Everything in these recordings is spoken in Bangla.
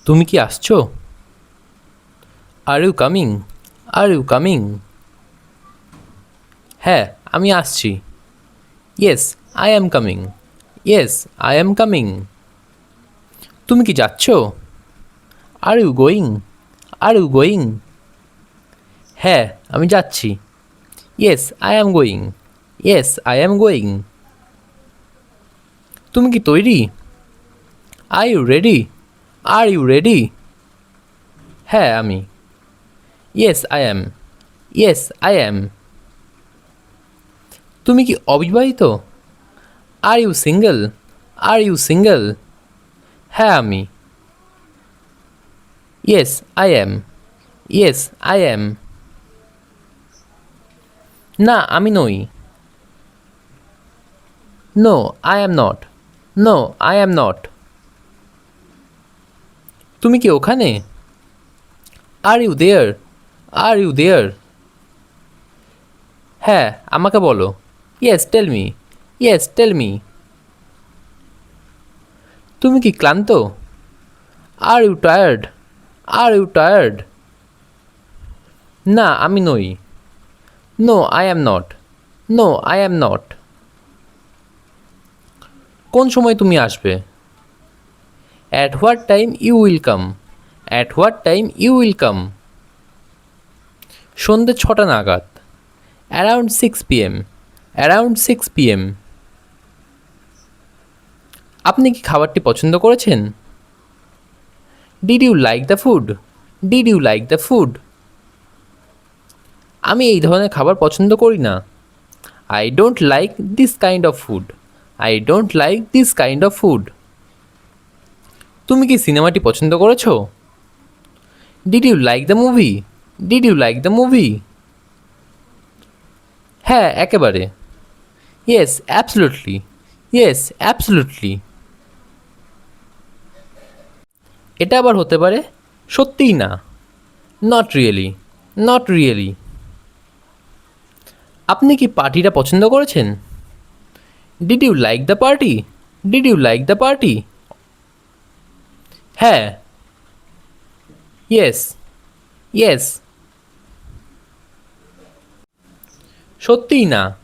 তুমি কি আসছো? Are you coming? Are you coming? হ্যাঁ, আমি আসছি। Yes, I am coming. Yes, I am coming. তুমি কি যাচ্ছ? Are you going? Are you going? হ্যাঁ, আমি যাচ্ছি। Yes, I am going. Yes, I am going. তুমি কি তৈরি? Are you ready? Are you ready? হ্যাঁ, আমি। Yes, I am. Yes, I am. তুমি কি অবিবাহিত? Are you single? Are you single? হ্যাঁ, আমি। Yes, I am. Yes, I am. না, আমি নই। No, I am not. No, I am not. তুমি কি ওখানে? Are you there? Are you there? হ্যাঁ, আমাকে বলো। Yes, tell me. Yes, tell me. তুমি কি ক্লান্ত? Are you tired? Are you tired? না, আমি নই। No, I am not. No, I am not. কোন সময় তুমি আসবে? At what time you will come? At what time you will come? সন্ধ্যে 6টা নাগাদ। Around 6 p.m. Around 6 p.m. আপনি কি খাবারটি পছন্দ করেছেন? Did you like the food? Did you like the food? আমি এই ধরনের খাবার পছন্দ করি না। I don't like this kind of food. I don't like this kind of food. তুমি কি সিনেমাটি পছন্দ করেছো? Did you like the movie? Did you like the movie? হ্যাঁ, একেবারে। Yes, absolutely. Yes, absolutely. এটা আবার হতে পারে? সত্যিই না। Not really. Not really. আপনি কি পার্টিটা পছন্দ করেছেন? Did you like the party? Did you like the party? হ্যাঁ। ইয়েস। ইয়েস। সত্যিই না।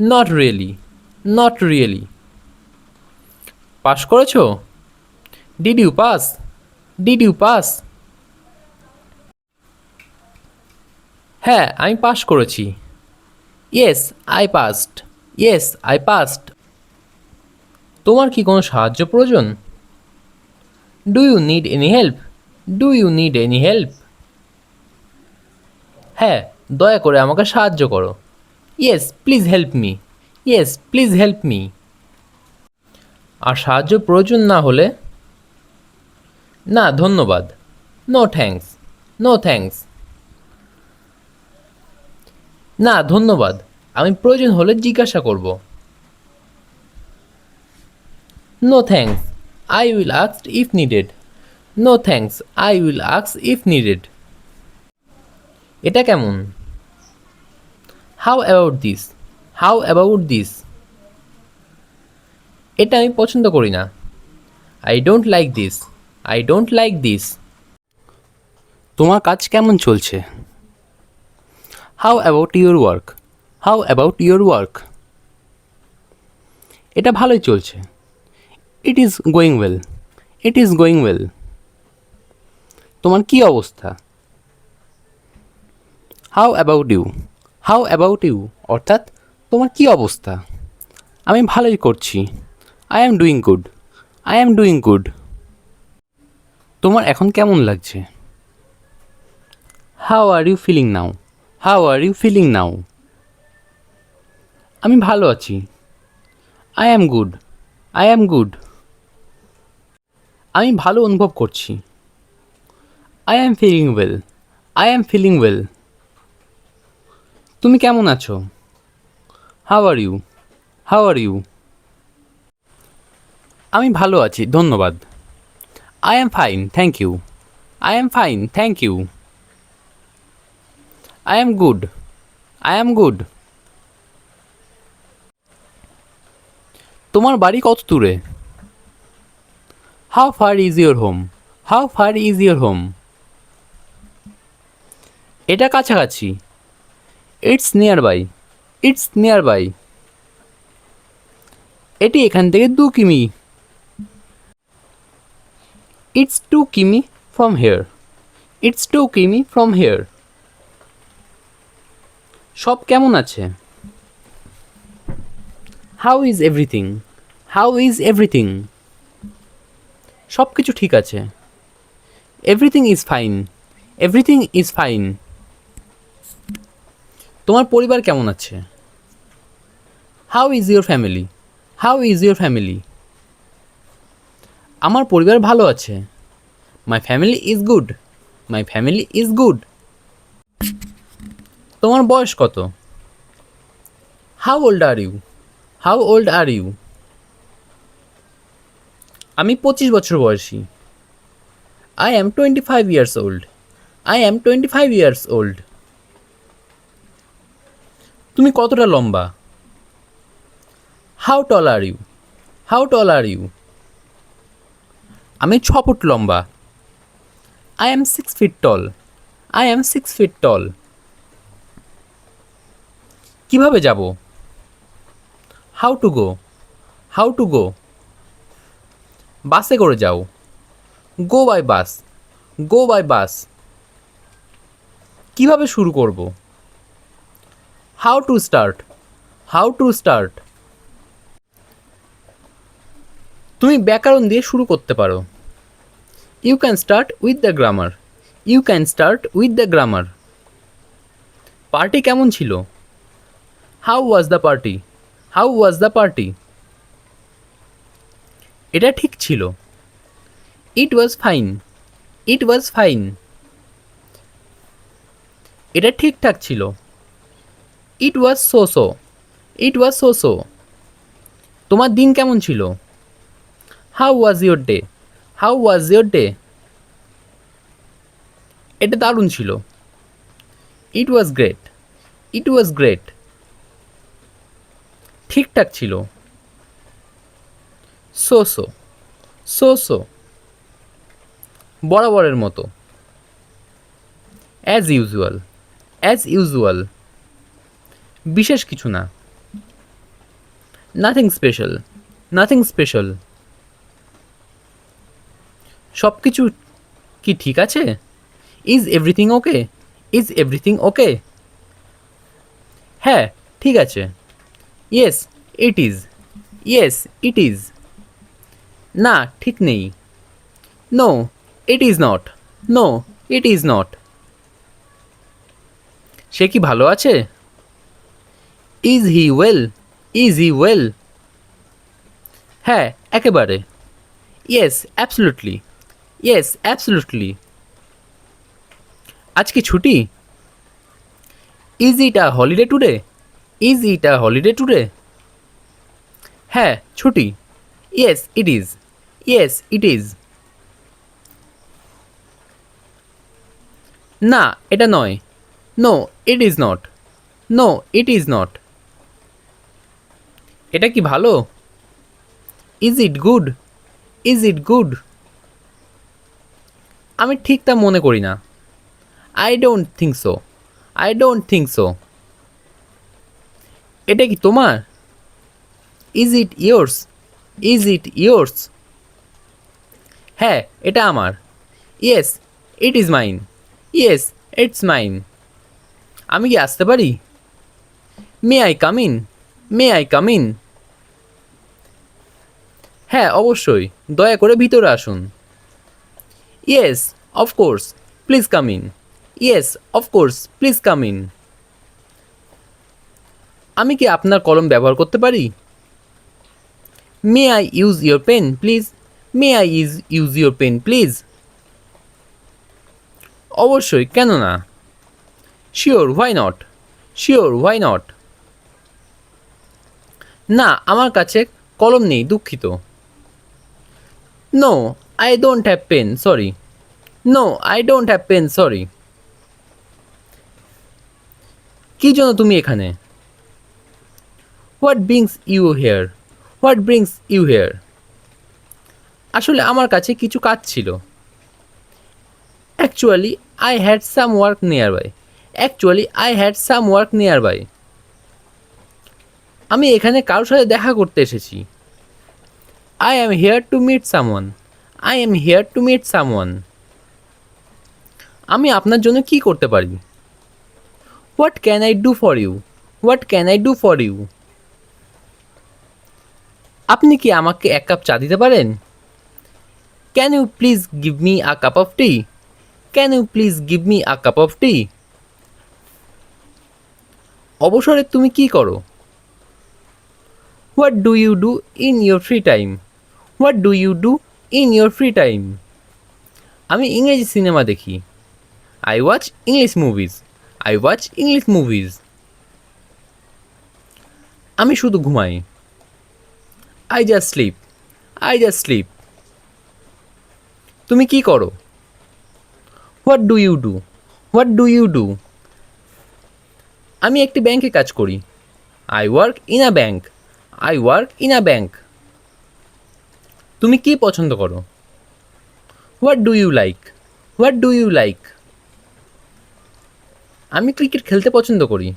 Not really. Not really. Pass করেছো? Did you pass? Did you pass? হ্যাঁ, আমি পাস করেছি। Yes, I passed. Yes, I passed. তোমার কি কোনো সাহায্য প্রয়োজন? Do you need any help? Do you need any help? হ্যাঁ, দয়া করে আমাকে সাহায্য করো। Yes, please help me. Yes, please help me. আর সাহায্য প্রয়োজন না হলে? না, ধন্যবাদ। No thanks. No thanks. না, ধন্যবাদ। আমি প্রয়োজন হলে জিজ্ঞাসা করব। No thanks. I will ask if needed. No thanks. I will ask if needed. এটা কেমন? How about this? How about this? এটা আমি পছন্দ করি না। I don't like this. I don't like this. তোমার কাজ কেমন চলছে? How about your work? How about your work? এটা ভালোই চলছে। It is going well. It is going well. তোমার কী অবস্থা? How about you? How about you অর্থাৎ তোমার কী অবস্থা? আমি ভালোই করছি। I am doing good. I am doing good. তোমার এখন কেমন লাগছে? How are you feeling now? How are you feeling now? আমি ভালো আছি। I am good. I am good. আমি ভালো অনুভব করছি। I am feeling well. I am feeling well. তুমি কেমন আছো? How are you? How are you? আমি ভালো আছি, ধন্যবাদ। I am fine, thank you. I am fine, thank you. I am good. I am good. তোমার বাড়ি কত দূরে? How far is your home? How far is your home? এটা কাছাকাছি। It's nearby. It's nearby. এটি এখান থেকে 2 কিমি। ইটস 2 কিমি ফ্রম হেয়ার। ইটস 2 কিমি ফ্রম হেয়ার। সব কেমন আছে? How is everything? How is everything? সব কিছু ঠিক আছে। Everything is fine. Everything is fine. তোমার পরিবার কেমন আছে? How is your family? How is your family? আমার পরিবার ভালো আছে। My family is good. My family is good. তোমার বয়স কত? How old are you? How old are you? আমি 25 বছর বয়সী। I am 25 years old. I am 25 years old. তুমি কতটা লম্বা? How tall are you? How tall are you? আমি 6 ফুট লম্বা। I am 6 feet tall. I am 6 feet tall. কিভাবে যাব? How to go? How to go? বাসে করে যাও। Go by bus. Go by bus. কিভাবে শুরু করব? How to start? How to start? তুমি ব্যাকরণ দিয়ে শুরু করতে পারো। You can start with the grammar. You can start with the grammar. Party কেমন ছিল? How was the party? How was the party? এটা ঠিক ছিল। It was fine. It was fine. এটা ঠিকঠাক ছিল। It was so so. It was so so. তোমার দিন কেমন ছিল? How was your day? How was your day? এটা দারুণ ছিল। It was great. It was great. ঠিকঠাক ছিল। So so. So so. বরাবরের মতো। As usual. As usual. বিশেষ কিছু না। Nothing special. Nothing special. সব কিছু কি ঠিক আছে? Is everything okay? Is everything okay? হ্যাঁ, ঠিক আছে। Yes it is. Yes it is. না, ঠিক নেই। No it is not. No it is not. সে কি ভালো আছে? Is he well? Is he well? হ্যাঁ, একেবারে। Yes absolutely. Yes absolutely. আজ কি ছুটি? Is it a holiday today? Is it a holiday today? হ্যাঁ, ছুটি। Yes it is. Yes it is. না, এটা নয়। No it is not. No it is not. এটা কি ভালো? Is it good? Is it good? আমি ঠিক তা মনে করি না। I don't think so. I don't think so. এটা কি তোমার? Is it yours? Is it yours? হ্যাঁ, এটা আমার। Yes it is mine. Yes it's mine. আমি কি আসতে পারি? May I come in? May I come in? হ্যাঁ, অবশ্যই, দয়া করে ভিতরে আসুন। Yes of course please come in. Yes of course please come in. আমি কি আপনার কলম ব্যবহার করতে পারি? May I use your pen please? May I use your pen please? অবশ্যই, কেন না? Sure why not? Sure why not? না, আমার কাছে কলম নেই, দুঃখিত। No I don't have pen sorry. No I don't have pen sorry. কী জন্য তুমি এখানে? What brings you here? What brings you here? আসলে আমার কাছে কিছু কাজ ছিল। Actually, I had some work nearby. Actually, I had some work nearby. আমি এখানে কারোর সাথে দেখা করতে এসেছি। I am here to meet someone. I am here to meet someone. আমি আপনার জন্য কি করতে পারি? What can I do for you? What can I do for you? আপনি কি আমাকে এক কাপ চা দিতে পারেন? Can you please give me a cup of tea? Can you please give me a cup of tea? অবসরে তুমি কি করো? What do you do in your free time? What do you do in your free time? আমি ইংরেজি সিনেমা দেখি। I watch English movies. I watch English movies. আমি শুধু ঘুমাই। I just sleep. I just sleep. তুমি কি করো? What do you do? What do you do? আমি একটি ব্যাংকে কাজ করি। I work in a bank. I work in a bank. তুমি কি পছন্দ করো? What do you like? What do you like? আমি ক্রিকেট খেলতে পছন্দ করি।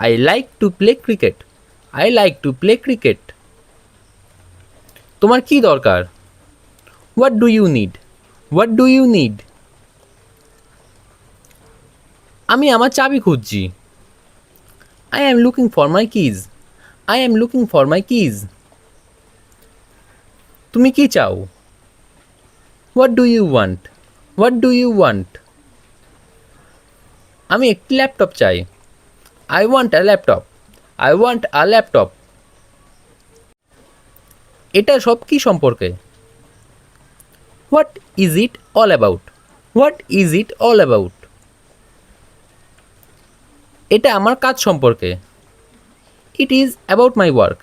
I like to play cricket. I like to play cricket. তোমার কি দরকার? What do you need? What do you need? আমি আমার চাবি খুঁজছি। I am looking for my keys. I am looking for my keys. তুমি কি চাও? What do you want? What do you want? আমি একটি ল্যাপটপ চাই। I want a laptop. I want a laptop. এটা সব কি সম্পর্কে? What is it all about? What is it all about? এটা আমার কাজ সম্পর্কে। It is about my work.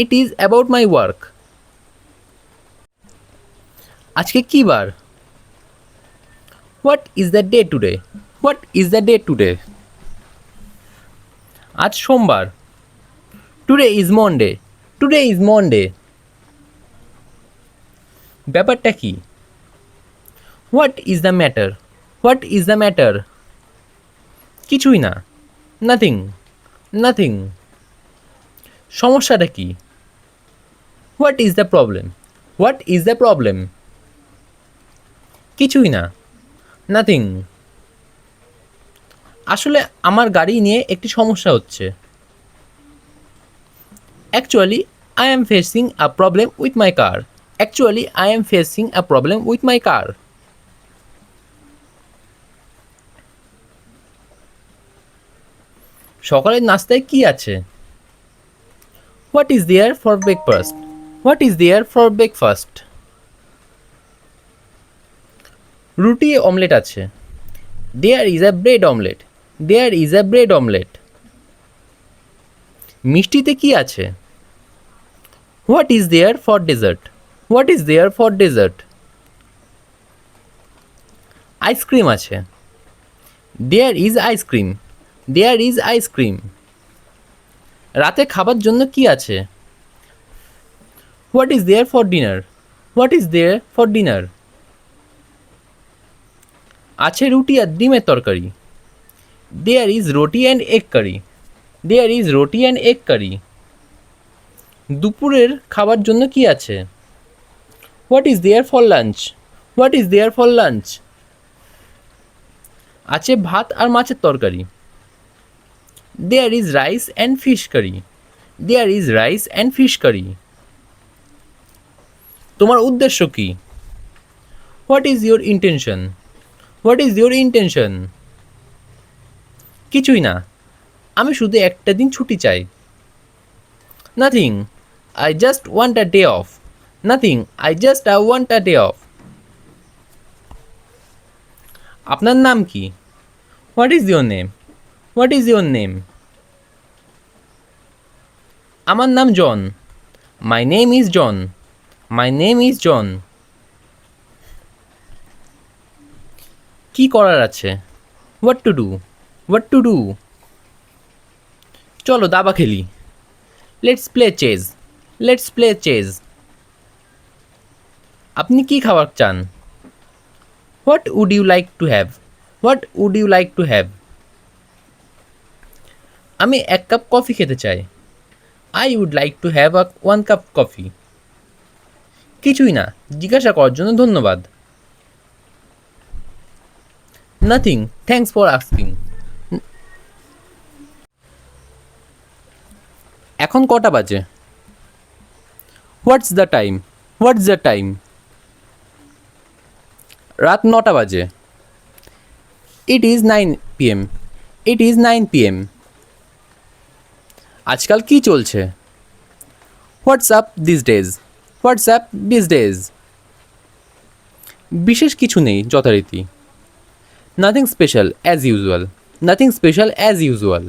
It is about my work. আজকে কি বার? What is the day today? What is the day today? আজ সোমবার। Today is Monday. Today is Monday. ব্যাপারটা কি? What is the matter? What is the matter? কিছুই না। Nothing. Nothing. সমস্যাটা কি? What is the problem? What is the problem? কিছুই না। Nothing. আসলে আমার গাড়ি নিয়ে একটি সমস্যা হচ্ছে। Actually, I am facing a problem with my car. Actually, I am facing a problem with my car. সকালের নাস্তায় কি আছে? What is there for breakfast? What is there for breakfast? রুটি অমলেট আছে। There is a bread omelette. There is a bread omelette. মিষ্টিতে কি আছে? What is there for dessert? What is there for dessert? Ice cream আছে। There is ice cream. There is ice cream. রাতে খাবার জন্য কি আছে? What is there for dinner? What is there for dinner? আছে রুটি আর ডিমের তরকারি। There is roti and egg curry. There is roti and egg curry. দুপুরের খাবার জন্য কি আছে? What is there for lunch? What is there for lunch? আছে ভাত আর মাছের তরকারি। There is rice and fish curry. There is rice and fish curry. তোমার উদ্দেশ্য কি? What is your intention? What is your intention? কিছুই না। আমি শুধু একটা দিন ছুটি চাই। Nothing. I just want a day off. Nothing. I just want a day off. আপনার নাম কি? What is your name? What is your name? আমার নাম জন। My name is John. My name is John. কি করার আছে? What to do? What to do? চলো দাবা খেলি। Let's play chess. Let's play chess. আপনি কি খাবার চান? What would you like to have? What would you like to have? আমি এক কাপ কফি খেতে চাই। I would like to have one cup coffee. কিছুই না, জিজ্ঞাসা করার জন্য ধন্যবাদ। Nothing, thanks for asking. এখন কটা বাজে? What's the time? What's the time? রাত 9টা বাজে। It is 9 PM। It is 9 PM। আজকাল কি চলছে? What's up this days? What's up this days? বিশেষ কিছু নেই যথারীতি। Nothing special as usual. Nothing special as usual.